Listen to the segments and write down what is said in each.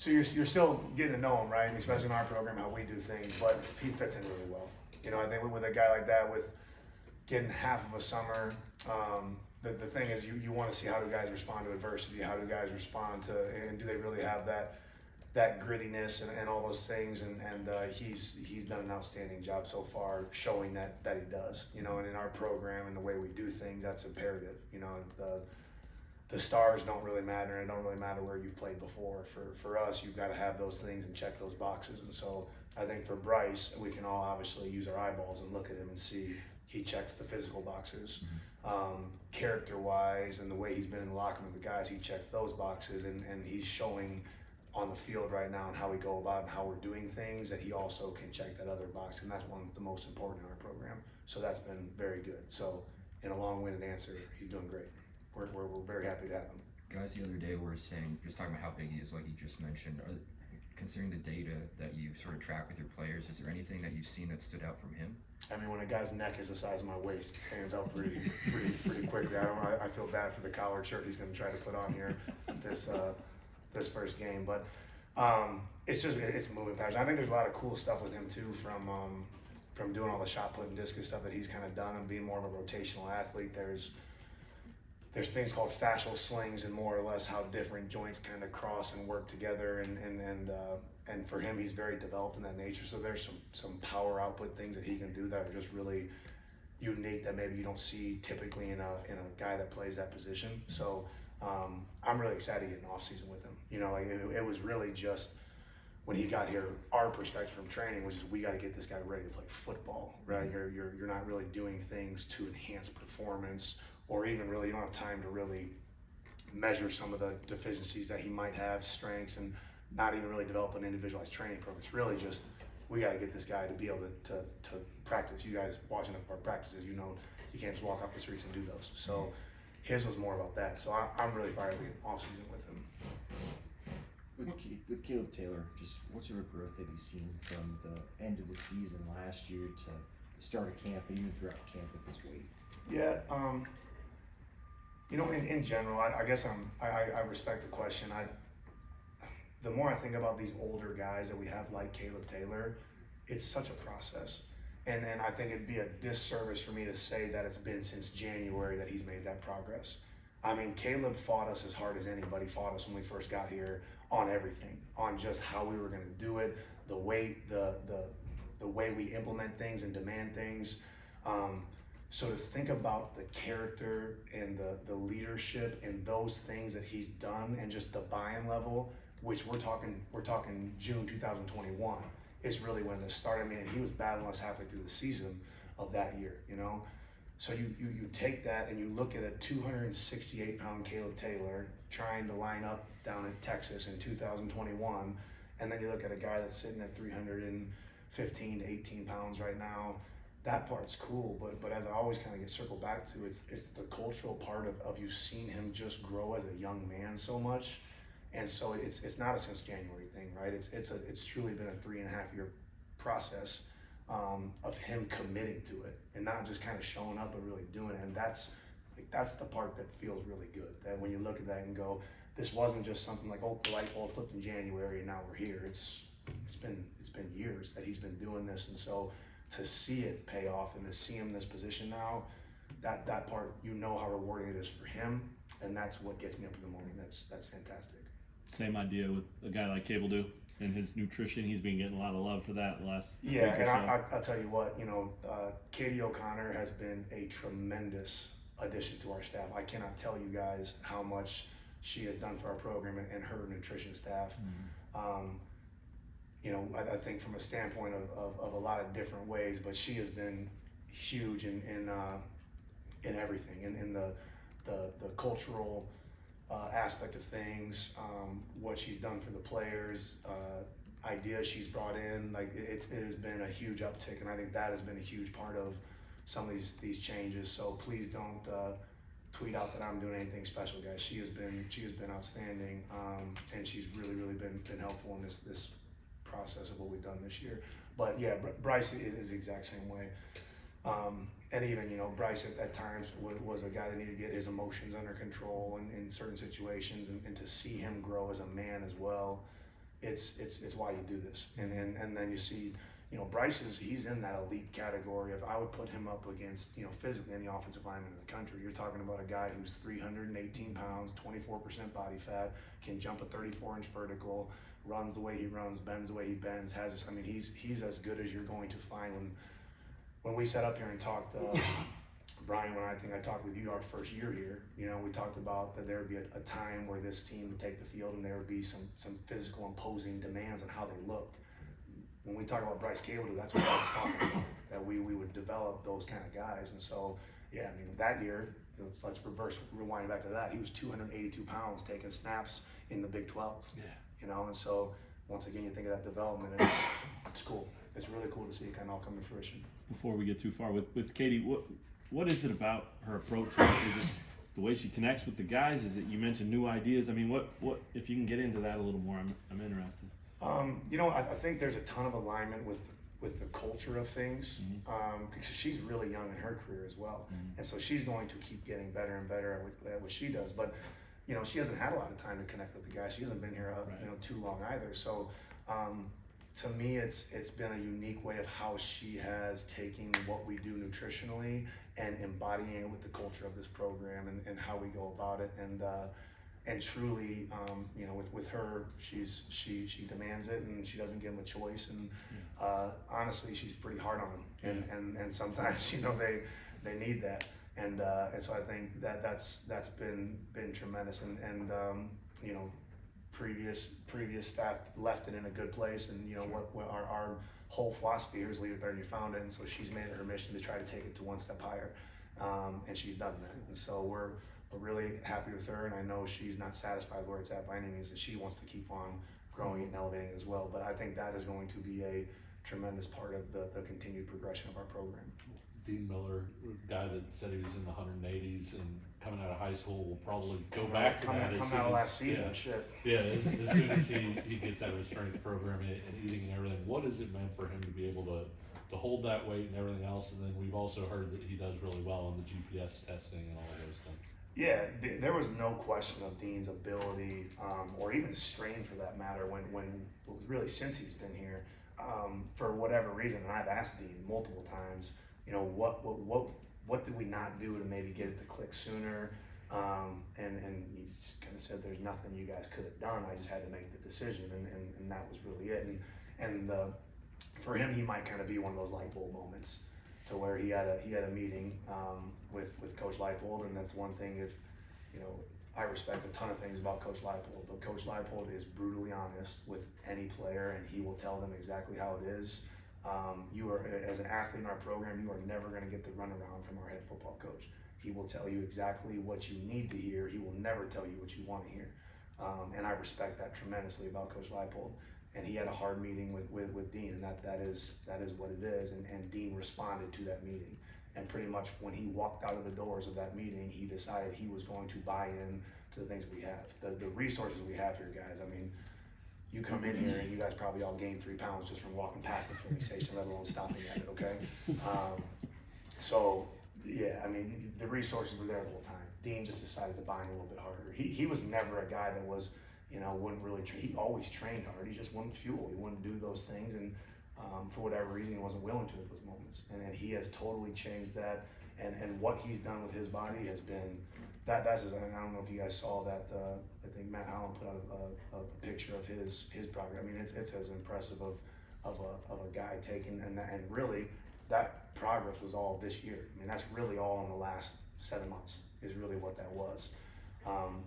So you're still getting to know him, right? And especially in our program, how we do things, but he fits in really well. You know, I think with a guy like that, with getting half of a summer, the thing is you want to see how do guys respond to adversity, how do guys respond to, and do they really have that grittiness and all those things, and he's done an outstanding job so far showing that he does, you know. And in our program and the way we do things, that's imperative, you know. The stars don't really matter, and it don't really matter where you've played before. For us, you've got to have those things and check those boxes. And so I think for Bryce, we can all obviously use our eyeballs and look at him and see he checks the physical boxes. Character-wise, and the way he's been in the locker room with the guys, he checks those boxes, and he's showing on the field right now and how we go about and how we're doing things, that he also can check that other box, and that's one that's the most important in our program. So that's been very good. So in a long-winded answer, he's doing great. We're very happy to have him. Guys, the other day were saying, just talking about how big he is, like you just mentioned, considering the data that you sort of track with your players, is there anything that you've seen that stood out from him? I mean, when a guy's neck is the size of my waist, it stands out pretty quickly. I feel bad for the collared shirt he's going to try to put on here this first game, but it's moving patterns. I think there's a lot of cool stuff with him too, from doing all the shot put and discus stuff that he's kind of done and being more of a rotational athlete. There's things called fascial slings, and more or less how different joints kind of cross and work together, and for him, he's very developed in that nature. So there's some power output things that he can do that are just really unique, that maybe you don't see typically in a guy that plays that position. So I'm really excited to get an offseason with him. You know, like it was really just when he got here, our perspective from training was just, we got to get this guy ready to play football, right? You're not really doing things to enhance performance, or even really, you don't have time to really measure some of the deficiencies that he might have, strengths, and not even really develop an individualized training program. It's really just, we got to get this guy to be able to practice. You guys watching our practices, you know, you can't just walk off the streets and do those. So his was more about that. So I'm really fired to get off season with him. With Caleb Taylor, just what sort of growth have you seen from the end of the season last year to the start of camp, and even throughout camp at this weight? Yeah, you know, in general, I guess I respect the question. The more I think about these older guys that we have like Caleb Taylor, it's such a process. And I think it'd be a disservice for me to say that it's been since January that he's made that progress. I mean, Caleb fought us as hard as anybody fought us when we first got here on everything, on just how we were going to do it, the way we implement things and demand things. So to think about the character and the leadership and those things that he's done, and just the buy-in level, which we're talking June 2021 is really when this started. I mean, he was battling us halfway through the season of that year, you know. So you take that and you look at a 268-pound Caleb Taylor trying to line up down in Texas in 2021, and then you look at a guy that's sitting at 315 to 18 pounds right now. That part's cool, but as I always kind of get circled back to, it's the cultural part of you've seen him just grow as a young man so much, and so it's not a since January thing, right? It's truly been a 3.5 year process of him committing to it and not just kind of showing up but really doing it, and that's the part that feels really good. That when you look at that and go, this wasn't just something like, oh, the light bulb flipped in January and now we're here. It's been years that he's been doing this, and so to see it pay off and to see him in this position now, that part, you know how rewarding it is for him, and that's what gets me up in the morning. That's fantastic. Same idea with a guy like Cable do and his nutrition. He's been getting a lot of love for that last Yeah, week or and so. I'll tell you what, you know, Katie O'Connor has been a tremendous addition to our staff. I cannot tell you guys how much she has done for our program and her nutrition staff. You know, I think from a standpoint of a lot of different ways, but she has been huge in everything, in the cultural aspect of things, what she's done for the players, ideas she's brought in. Like it has been a huge uptick, and I think that has been a huge part of some of these changes. So please don't tweet out that I'm doing anything special, guys. She has been outstanding, and she's really been helpful in this process of what we've done this year. But yeah, Bryce is the exact same way. And even, you know, Bryce at times was a guy that needed to get his emotions under control in certain situations, and to see him grow as a man as well, it's why you do this. And then you see, you know, Bryce he's in that elite category of, I would put him up against, you know, physically any offensive lineman in the country. You're talking about a guy who's 318 pounds, 24% body fat, can jump a 34-inch vertical, runs the way he runs, bends the way he bends, I mean, he's as good as you're going to find. When we sat up here and talked, Brian, when I think I talked with you our first year here, you know, we talked about that there would be a time where this team would take the field and there would be some physical imposing demands on how they looked. When we talk about Bryce Cable, that's what I was talking about, that we would develop those kind of guys. And so, yeah, I mean, that year, let's rewind back to that. He was 282 pounds taking snaps in the Big 12. Yeah. You know, and so once again, you think of that development, and it's cool. It's really cool to see it kind of all come to fruition. Before we get too far with Katie, what is it about her approach? Is it the way she connects with the guys? Is it, you mentioned new ideas? I mean, what if you can get into that a little more? I'm interested. You know, I think there's a ton of alignment with the culture of things, because she's really young in her career as well, and so she's going to keep getting better and better at what she does. But you know, she hasn't had a lot of time to connect with the guys. She hasn't been here, you know, too long either. So, to me, it's been a unique way of how she has taken what we do nutritionally and embodying it with the culture of this program and how we go about it. And truly, you know, with her, she demands it and she doesn't give them a choice. And honestly, she's pretty hard on them. And sometimes, you know, they need that. And so I think that's been tremendous. And you know, previous staff left it in a good place. And you know, what our whole philosophy here is leave it better than you found it. And so she's made it her mission to try to take it to one step higher. And she's done that. And so we're really happy with her. And I know she's not satisfied where it's at by any means, and she wants to keep on growing and elevating it as well. But I think that is going to be a tremendous part of the continued progression of our program. Dean Miller, guy that said he was in the 180s and coming out of high school, will probably go back to that. Coming out of last season, shit. Yeah, as soon as he gets out of his strength program and eating and everything, what has it meant for him to be able to hold that weight and everything else? And then we've also heard that he does really well on the GPS testing and all of those things. Yeah, there was no question of Dean's ability, or even strain for that matter, when really since he's been here, for whatever reason. And I've asked Dean multiple times, you know, what did we not do to maybe get it to click sooner? And he just kind of said, there's nothing you guys could have done. I just had to make the decision, and that was really it. And for him, he might kind of be one of those light bulb moments, to where he had a meeting with Coach Leipold, and that's one thing. If you know, I respect a ton of things about Coach Leipold, but Coach Leipold is brutally honest with any player, and he will tell them exactly how it is. You are, as an athlete in our program, you are never going to get the runaround from our head football coach. He will tell you exactly what you need to hear. He will never tell you what you want to hear, and I respect that tremendously about Coach Leipold. And he had a hard meeting with Dean, and that is what it is. And Dean responded to that meeting. And pretty much when he walked out of the doors of that meeting, he decided he was going to buy in to the things we have, the resources we have here, guys. I mean, you come in here and you guys probably all gained 3 pounds just from walking past the filling station, let alone stopping at it, okay? So, yeah, I mean, the resources were there the whole time. Dean just decided to buy in a little bit harder. He was never a guy that was, you know, wouldn't really, he always trained hard. He just wouldn't fuel. He wouldn't do those things. And for whatever reason, he wasn't willing to at those moments. And he has totally changed that. And what he's done with his body has been, that's his, I don't know if you guys saw that, I think Matt Holland put out a picture of his progress. I mean, it's as impressive of a guy taking, and really, that progress was all this year. I mean, that's really all in the last 7 months is really what that was.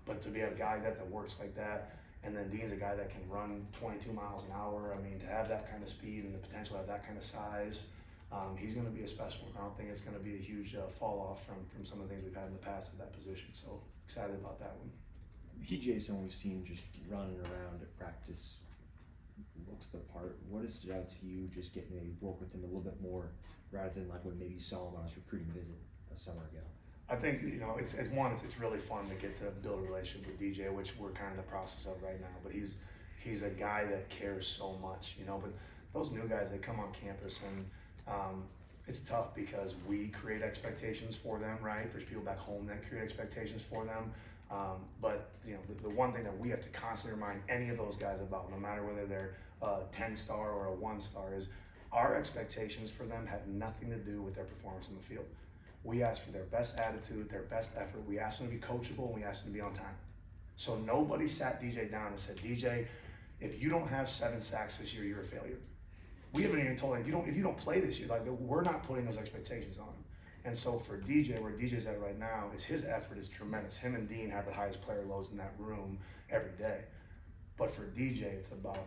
But to be a guy that works like that, and then Dean's a guy that can run 22 miles an hour. I mean, to have that kind of speed and the potential to have that kind of size, he's going to be a special. I don't think it's going to be a huge fall off from some of the things we've had in the past at that position. So excited about that one. DJ is someone we've seen just running around at practice, looks the part. What has stood out to you just getting to work with him a little bit more rather than like when maybe you saw him on his recruiting visit a summer ago? I think, you know, it's really fun to get to build a relationship with DJ, which we're kind of in the process of right now. But he's a guy that cares so much, you know. But those new guys, they come on campus and it's tough because we create expectations for them, right? There's people back home that create expectations for them. But you know, the one thing that we have to constantly remind any of those guys about, no matter whether they're a 10-star or a 1-star, is our expectations for them have nothing to do with their performance in the field. We ask for their best attitude, their best effort. We ask them to be coachable, and we ask them to be on time. So nobody sat DJ down and said, DJ, if you don't have 7 sacks this year, you're a failure. We haven't even told him, if you don't play this year, like, we're not putting those expectations on him. And so for DJ, where DJ's at right now, is his effort is tremendous. Him and Dean have the highest player loads in that room every day. But for DJ, it's about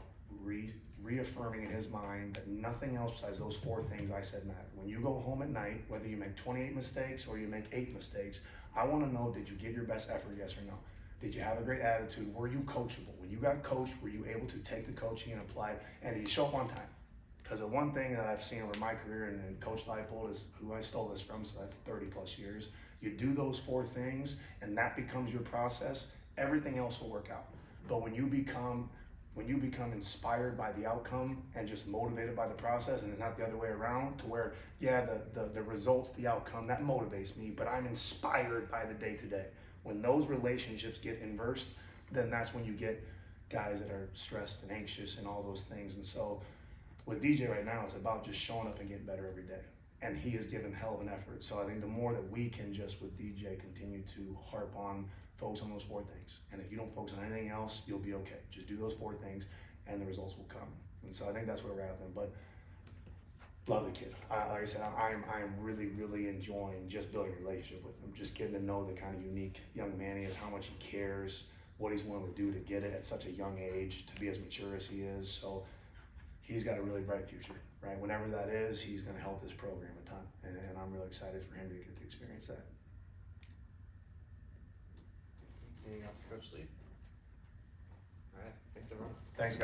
reaffirming in his mind that nothing else besides those 4 things I said matter. When you go home at night, whether you make 28 mistakes or you make 8 mistakes, I want to know, did you give your best effort, yes or no? Did you have a great attitude? Were you coachable? When you got coached, were you able to take the coaching and apply it? And did you show up on time? Because the one thing that I've seen over my career, and Coach Leipold is who I stole this from, so that's 30 plus years. You do those 4 things, and that becomes your process. Everything else will work out. But when you become inspired by the outcome and just motivated by the process, and it's not the other way around, to where, yeah, the results, the outcome, that motivates me, but I'm inspired by the day-to-day. When those relationships get inversed, then that's when you get guys that are stressed and anxious and all those things. And so with DJ right now, it's about just showing up and getting better every day. And he has given hell of an effort. So I think the more that we can just, with DJ, continue to harp on, focus on those 4 things. And if you don't focus on anything else, you'll be okay. Just do those 4 things and the results will come. And so I think that's where we're at with him. But love the kid. Like I said, I'm really, really enjoying just building a relationship with him. Just getting to know the kind of unique young man he is, how much he cares, what he's willing to do to get it at such a young age, to be as mature as he is. So he's got a really bright future, right? Whenever that is, he's going to help this program a ton. And I'm really excited for him to get to experience that. Anything else for Coach Sleeve? All right, thanks everyone. Thanks, guys.